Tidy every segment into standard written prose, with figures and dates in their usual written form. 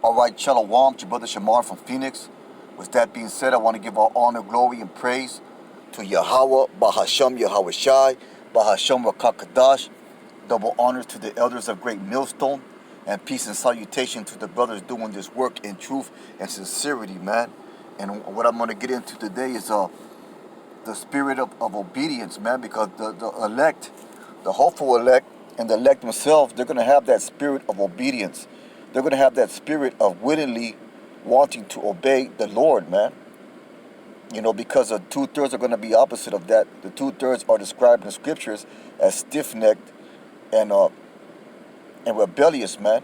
All right, Shalom, it's your brother Shamar from Phoenix. With that being said, I want to give all honor, glory, and praise to Yahawah, BAHASHAM, YAHAWAHSHI, BAHASHAM, RAWCHAA, QUADASH. Double honors to the elders of Great Millstone, and peace and salutation to the brothers doing this work in truth and sincerity, man. And what I'm going to get into today is the spirit of obedience, man, because the elect, the hopeful elect, and the elect themselves, they're going to have that spirit of obedience. They're going to have that spirit of willingly wanting to obey the Lord, man. You know, because the 2/3 are going to be opposite of that. The 2/3 are described in the scriptures as stiff-necked and rebellious, man.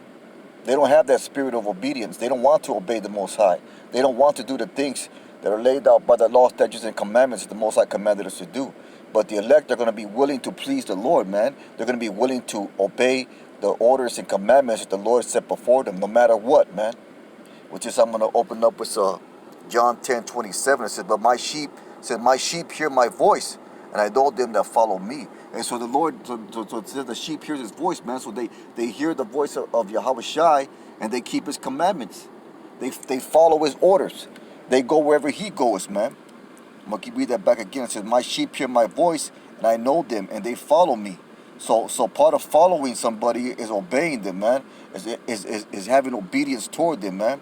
They don't have that spirit of obedience. They don't want to obey the Most High. They don't want to do the things that are laid out by the law, statutes, and commandments that the Most High commanded us to do. But the elect are going to be willing to please the Lord, man. They're going to be willing to obey the orders and commandments that the Lord set before them, no matter what, man. Which is, I'm going to open up with John 10:27. It says, "But my sheep hear my voice, and I know them that follow me." And so the Lord, so it says the sheep hears his voice, man. So they hear the voice of YAHAWAHSHI, and they keep his commandments. They follow his orders. They go wherever he goes, man. I'm going to read that back again. It says, "My sheep hear my voice, and I know them, and they follow me." So part of following somebody is obeying them, man. Is having obedience toward them, man.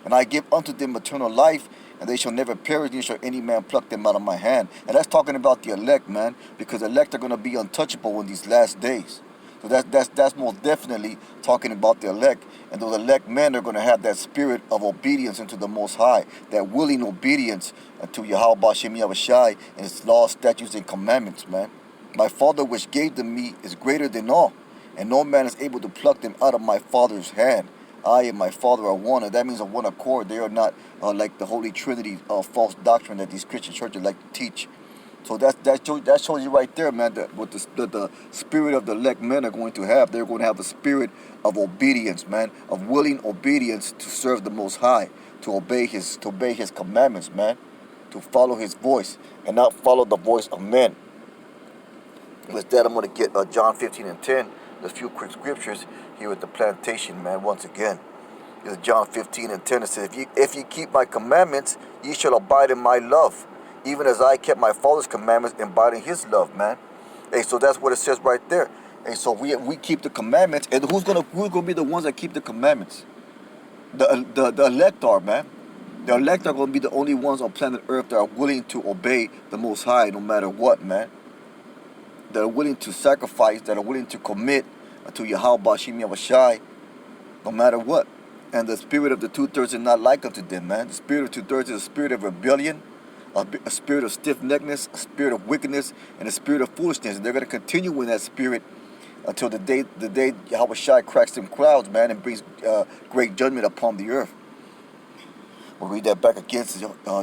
"And I give unto them eternal life, and they shall never perish, neither shall any man pluck them out of my hand." And that's talking about the elect, man, because the elect are going to be untouchable in these last days. So that's most definitely talking about the elect. And those elect men are going to have that spirit of obedience unto the Most High, that willing obedience to YAHWAHSHI and His laws, statutes, and commandments, man. "My Father which gave them me is greater than all, and no man is able to pluck them out of my Father's hand. I and my Father are one." And that means of one accord. They are not like the Holy Trinity false doctrine that these Christian churches like to teach. So that shows you right there, man, that what the spirit of the elect men are going to have. They're going to have a spirit of obedience, man, of willing obedience to serve the Most High, to obey His commandments, man, to follow His voice and not follow the voice of men. With that, I'm going to get John 15:10. A few quick scriptures here at the plantation, man. Once again, it's John 15:10. It says, if ye keep my commandments, ye shall abide in my love, even as I kept my Father's commandments and abide in His love, man. Hey, so that's what it says right there. Hey, so we keep the commandments, and who's gonna be the ones that keep the commandments? The elect are, man. The elect are gonna be the only ones on planet Earth that are willing to obey the Most High, no matter what, man. That are willing to sacrifice, that are willing to commit to YAHWAHSHI, no matter what. And the spirit of the 2/3 is not like unto them, man. The spirit of 2/3 is a spirit of rebellion, a spirit of stiff-neckedness, a spirit of wickedness, and a spirit of foolishness. And they're going to continue in that spirit until the day YAHWAHSHI cracks them clouds, man, and brings great judgment upon the earth. We'll read that back again.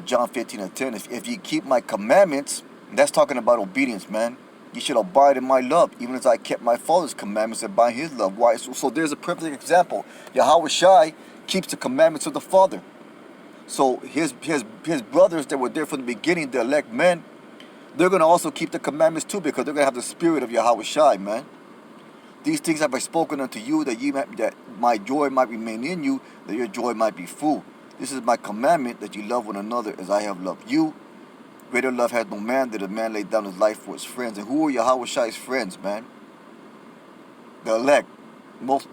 John 15:10. If ye keep my commandments, that's talking about obedience, man. "Ye shall abide in my love, even as I kept my Father's commandments and by His love." Why? So there's a perfect example. YAHWAHSHI keeps the commandments of the Father. So his brothers that were there from the beginning, the elect men, they're going to also keep the commandments too, because they're going to have the spirit of YAHWAHSHI, man. "These things have I spoken unto you, that my joy might remain in you, that your joy might be full. This is my commandment, that ye love one another as I have loved you. Greater love has no man, that a man laid down his life for his friends." And who are YAHWAHSHI's friends, man? The elect. Most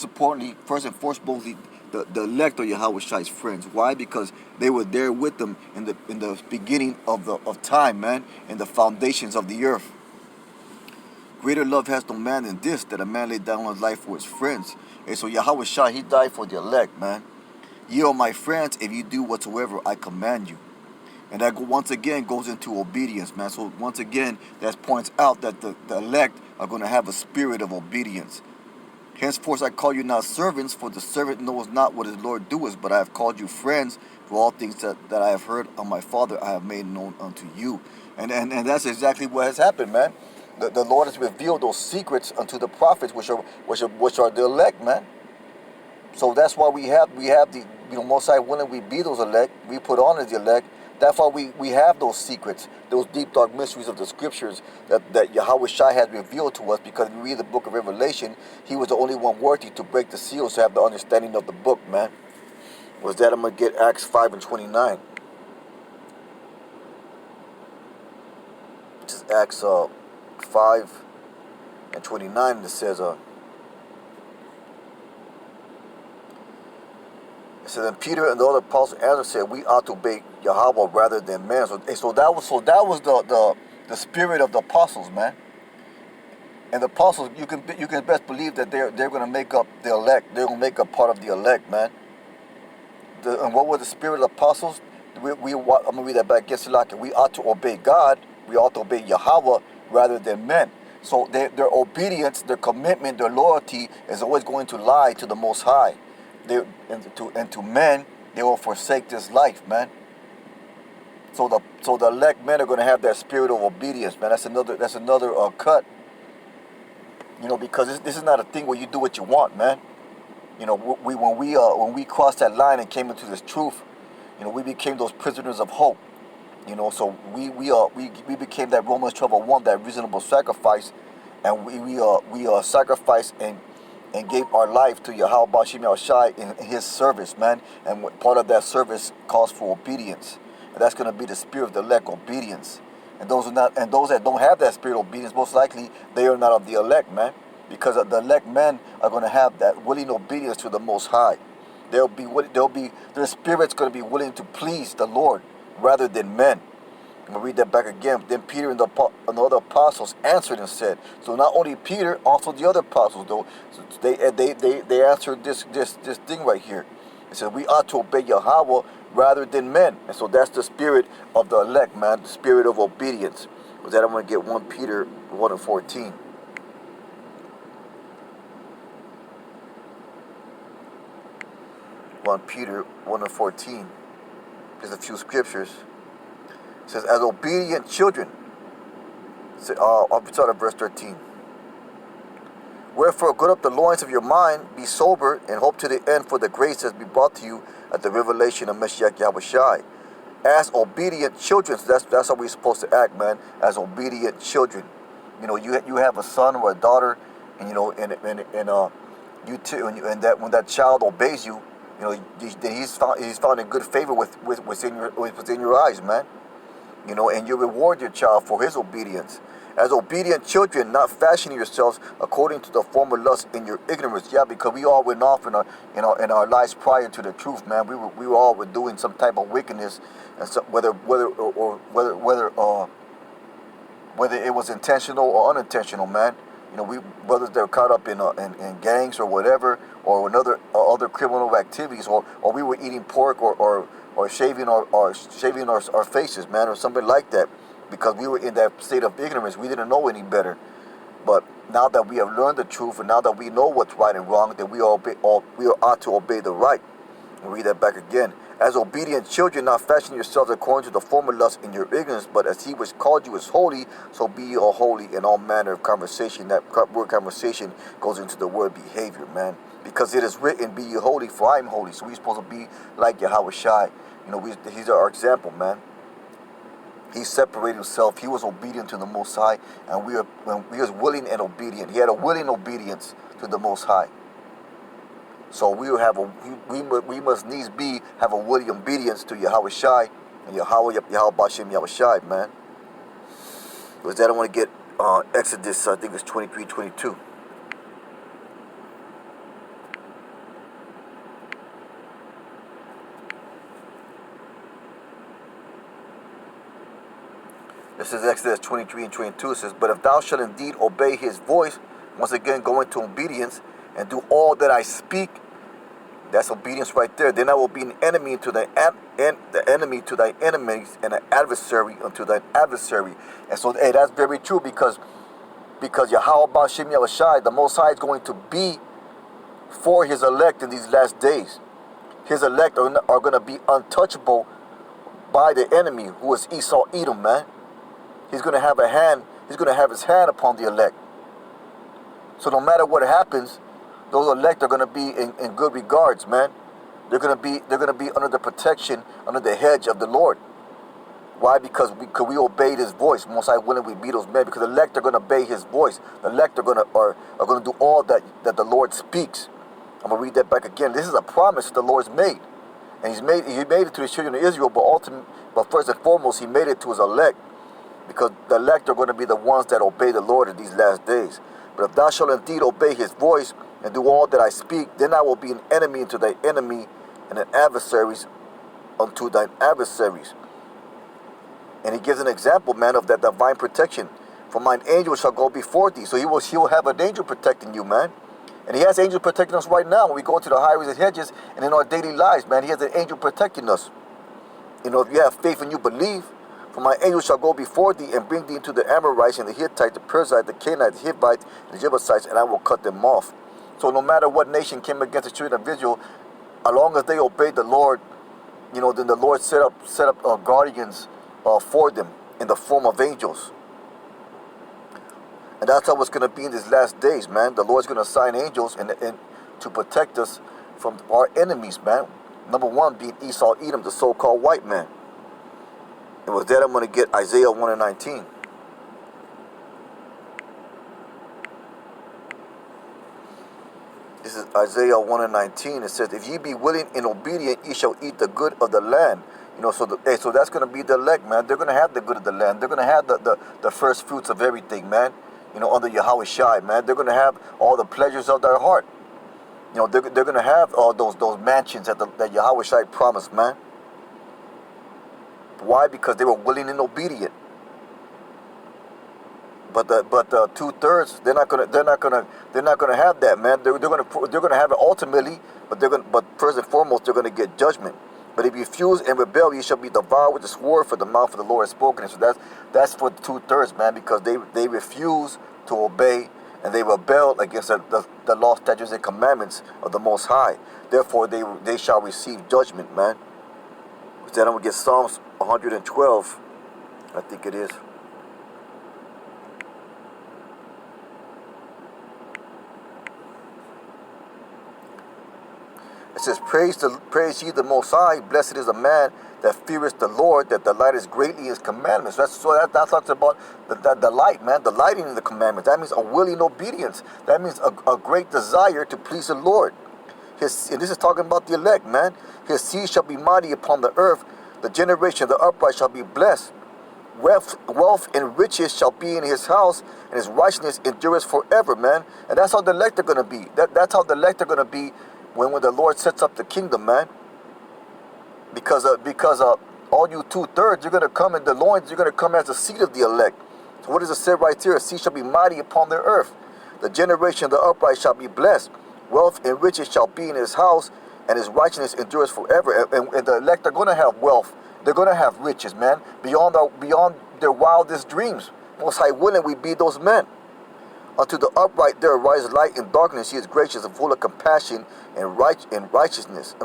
importantly, first and foremost, the elect are YAHWAHSHI's friends. Why? Because they were there with them in the beginning of time, man, in the foundations of the earth. "Greater love has no man than this, that a man laid down his life for his friends." And so YAHWAHSHI, He died for the elect, man. "Ye are my friends if you do whatsoever I command you." And that once again goes into obedience, man. So once again, that points out that the elect are going to have a spirit of obedience. "Henceforth I call you not servants, for the servant knows not what his Lord doeth, but I have called you friends, for all things that I have heard of my Father I have made known unto you." And that's exactly what has happened, man. The Lord has revealed those secrets unto the prophets, which are the elect, man. So that's why we have the Most High willing we be those elect. We put on as the elect. That's why we have those secrets, those deep dark mysteries of the scriptures that YAHAWAHSHI has revealed to us, because if you read the book of Revelation, he was the only one worthy to break the seals to have the understanding of the book, man. Was that I'm going to get Acts 5:29. This is Acts 5:29, and it says, then Peter and the other apostles answered, said, we ought to obey Yahweh rather than man. So that was the spirit of the apostles, man. And the apostles, you can best believe that they're going to make up the elect. They're going to make up part of the elect, man. And what was the spirit of the apostles? I'm going to read that back. We ought to obey God. We ought to obey Yahweh rather than men. So their obedience, their commitment, their loyalty is always going to lie to the Most High. And to men, they will forsake this life, man. So the elect men are going to have that spirit of obedience, man. That's another cut. You know, because this is not a thing where you do what you want, man. You know, when we crossed that line and came into this truth, you know, we became those prisoners of hope. You know, so we became that Romans 12:1, that reasonable sacrifice, and we sacrificed and gave our life to YAHAWAHSHI in his service, man. And part of that service calls for obedience. And that's going to be the spirit of the elect, obedience. And those that don't have that spirit of obedience, most likely they are not of the elect, man. Because the elect men are going to have that willing obedience to the Most High. Their spirit's going to be willing to please the Lord rather than men. I'm going to read that back again. Then Peter and the other apostles answered and said, so not only Peter, also the other apostles, though, so they answered this thing right here. It said, we ought to obey Yahweh rather than men. And so that's the spirit of the elect, man, the spirit of obedience. With that, I'm going to get 1 Peter 1:14. 1 Peter 1:14. There's a few scriptures. It says, as obedient children. I'll start at verse 13. Wherefore, gird up the loins of your mind, be sober, and hope to the end for the grace that be brought to you at the revelation of Mashiach Yahawashi. As obedient children, so that's how we're supposed to act, man. As obedient children. You know, you have a son or a daughter, and you know, and when that child obeys you, you know, he's found in good favor within your eyes, man. You know, and you reward your child for his obedience. As obedient children, not fashioning yourselves according to the former lust in your ignorance. Yeah, because we all went off in our lives prior to the truth, man. We were all doing some type of wickedness, and so whether it was intentional or unintentional, man. You know, whether they're caught up in gangs or whatever, or other criminal activities, or we were eating pork or shaving our faces, man, or something like that, because we were in that state of ignorance. We didn't know any better. But now that we have learned the truth, and now that we know what's right and wrong, then we ought to obey the right. And read that back again. As obedient children, not fashioning yourselves according to the former lust in your ignorance, but as he which called you is holy, so be ye all holy in all manner of conversation. That word conversation goes into the word behavior, man. Because it is written, be ye holy, for I am holy. So we're supposed to be like YAHAWAHSHI. You know, he's our example, man. He separated himself. He was obedient to the Most High, and we was willing and obedient. He had a willing obedience to the Most High. So we must needs have a willing obedience to YAHAWAHSHI and Yahawahshem, man. With that, I want to get Exodus, I think it's 23:22. This is Exodus 23:22. It says, but if thou shalt indeed obey his voice, once again go into obedience, and do all that I speak, that's obedience right there, then I will be an enemy to the enemy to thy enemies, and an adversary unto thine adversary. And so, hey, that's very true, because YAHAWAHSHI, the Most High, is going to be for his elect in these last days. His elect are going to be untouchable by the enemy, who is Esau Edom, man. He's going to have a hand. He's going to have his hand upon the elect. So no matter what happens, those elect are going to be in good regards, man. They're going to be under the protection, under the hedge of the Lord. Why? Because we obeyed his voice. Most High willing, we be those men, because the elect are going to obey his voice. The elect are going to do all that the Lord speaks. I'm going to read that back again. This is a promise the Lord's made. And he made it to the children of Israel, but first and foremost, he made it to his elect. Because the elect are going to be the ones that obey the Lord in these last days. But if thou shalt indeed obey his voice and do all that I speak, then I will be an enemy unto thy enemy, and an adversaries unto thine adversaries. And he gives an example, man, of that divine protection. For mine angel shall go before thee. So he will have an angel protecting you, man. And he has angels protecting us right now when we go into the highways and hedges and in our daily lives, man. He has an angel protecting us. You know, if you have faith and you believe, for my angel shall go before thee and bring thee into the Amorites and the Hittites, the Perizzites, the Canaanites, the Hivites, and the Jebusites, and I will cut them off. So no matter what nation came against the children of Israel, as long as they obeyed the Lord, you know, then the Lord set up guardians for them in the form of angels. And that's how it's going to be in these last days, man. The Lord's going to assign angels and to protect us from our enemies, man. Number one being Esau, Edom, the so-called white man. And with that, I'm going to get Isaiah 1:19. This is Isaiah 1:19. It says, if ye be willing and obedient, ye shall eat the good of the land. You know, so that's going to be the elect, man. They're going to have the good of the land. They're going to have the first fruits of everything, man. You know, under YAHAWAHSHI, man. They're going to have all the pleasures of their heart. You know, they're going to have all those mansions that YAHAWAHSHI promised, man. Why? Because they were willing and obedient. But the 2/3, they're not gonna have that, man. They're gonna have it ultimately, but first and foremost, they're gonna get judgment. But if you refuse and rebel, ye shall be devoured with the sword, for the mouth of the Lord has spoken. And so that's for the 2/3, man, because they refuse to obey and they rebelled against the law, statutes, and commandments of the Most High. Therefore, they shall receive judgment, man. Then I'm gonna get Psalms 112, I think it is. It says, praise ye the Most High, blessed is the man that feareth the Lord, that delighteth greatly in his commandments. That talks about the delight, man, delighting in the commandments. That means a willing obedience. That means a great desire to please the Lord. And this is talking about the elect, man. His seed shall be mighty upon the earth. The generation of the upright shall be blessed. Wealth and riches shall be in his house, and his righteousness endureth forever, man. And that's how the elect are going to be. That's how the elect are going to be when the Lord sets up the kingdom, man. Because all you 2/3, you're going to come in the loins, you're going to come as the seed of the elect. So what does it say right here? A seed shall be mighty upon the earth. The generation of the upright shall be blessed. Wealth and riches shall be in his house, and his righteousness endures forever. And the elect are going to have wealth. They're going to have riches, man, beyond their wildest dreams. Most High willing, we be those men. Unto the upright there arises light in darkness. He is gracious and full of compassion and righteousness.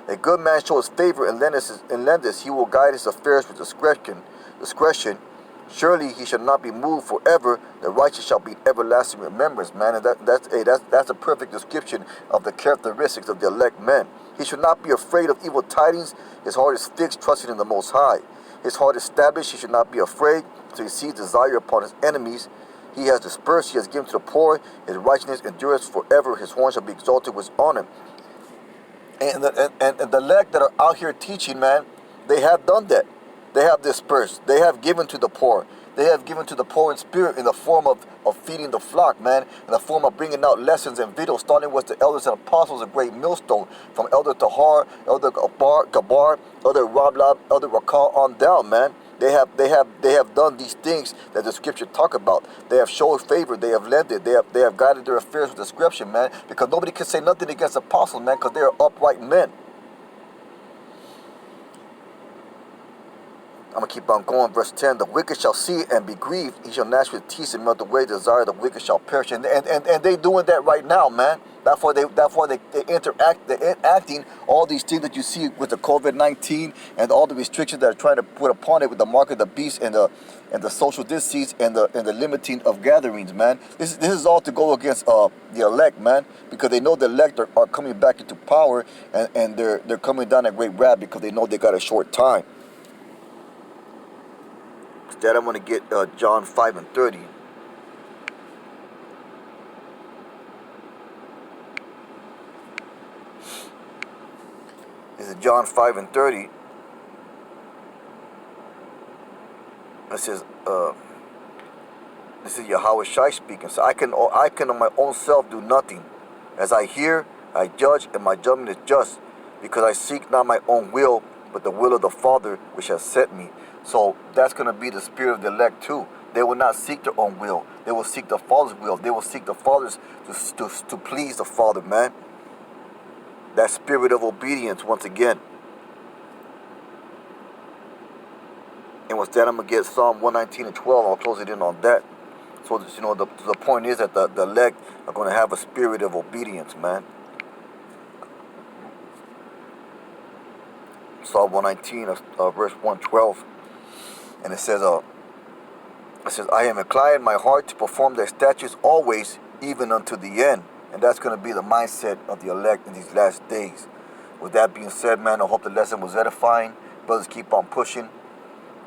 A good man shows favor and lendeth. He will guide his affairs with discretion. Surely he shall not be moved forever. The righteous shall be everlasting remembrance, man. And that's a perfect description of the characteristics of the elect men. He should not be afraid of evil tidings. His heart is fixed, trusting in the Most High. His heart is established. He should not be afraid. So he sees desire upon his enemies. He has dispersed. He has given to the poor. His righteousness endures forever. His horn shall be exalted with honor. And the elect that are out here teaching, man, they have done that. They have dispersed. They have given to the poor. They have given to the poor in spirit in the form of feeding the flock, man, in the form of bringing out lessons and videos, starting with the elders and apostles, a great millstone, from Elder Tahar, Elder Gabar, Elder Rablab, Elder RAWCHAA on down, man. They have done these things that the scripture talk about. They have showed favor. They have lended. They have guided their affairs with discretion, man, because nobody can say nothing against apostles, man, because they are upright men. I'm going to keep on going. Verse 10, the wicked shall see it and be grieved. He shall gnash with teeth and melt away. The desire of the wicked shall perish. And they doing that right now, man. Therefore they they're enacting all these things that you see with the COVID-19 and all the restrictions that are trying to put upon it with the mark of the beast and the social disease and the limiting of gatherings, man. This is all to go against the elect, man, because they know the elect are coming back into power and they're coming down a great wrath because they know they got a short time. with that, I'm going to get John 5:30. This is John 5:30. It says, this is YAHAWAHSHI speaking. So I can of my own self do nothing. As I hear, I judge, and my judgment is just, because I seek not my own will, but the will of the Father which has sent me. So that's going to be the spirit of the elect too. They will not seek their own will. They will seek the Father's will. They will seek the Father's to please the Father, man. That spirit of obedience, once again. And with that, I'm going to get Psalm 119:12. I'll close it in on that. So, the point is that the elect are going to have a spirit of obedience, man. Psalm 119, verse 112. And it says, I am inclined my heart to perform their statutes always, even unto the end. And that's going to be the mindset of the elect in these last days. With that being said, man, I hope the lesson was edifying. Brothers, keep on pushing.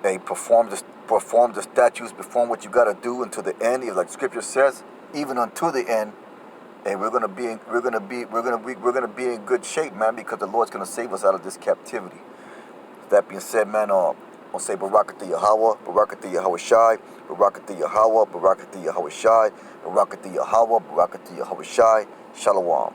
Hey, perform the statutes, perform what you got to do until the end. Like Scripture says, even until the end. And we're gonna be in good shape, man, because the Lord's gonna save us out of this captivity. That being said, man, I'll say Barakatah Yahawah, Barakatah Yahawashi, Barakatah Yahawah, Barakatah Yahawashi, Barakatah Yahawah, Barakatah Yahawashi, Shalom.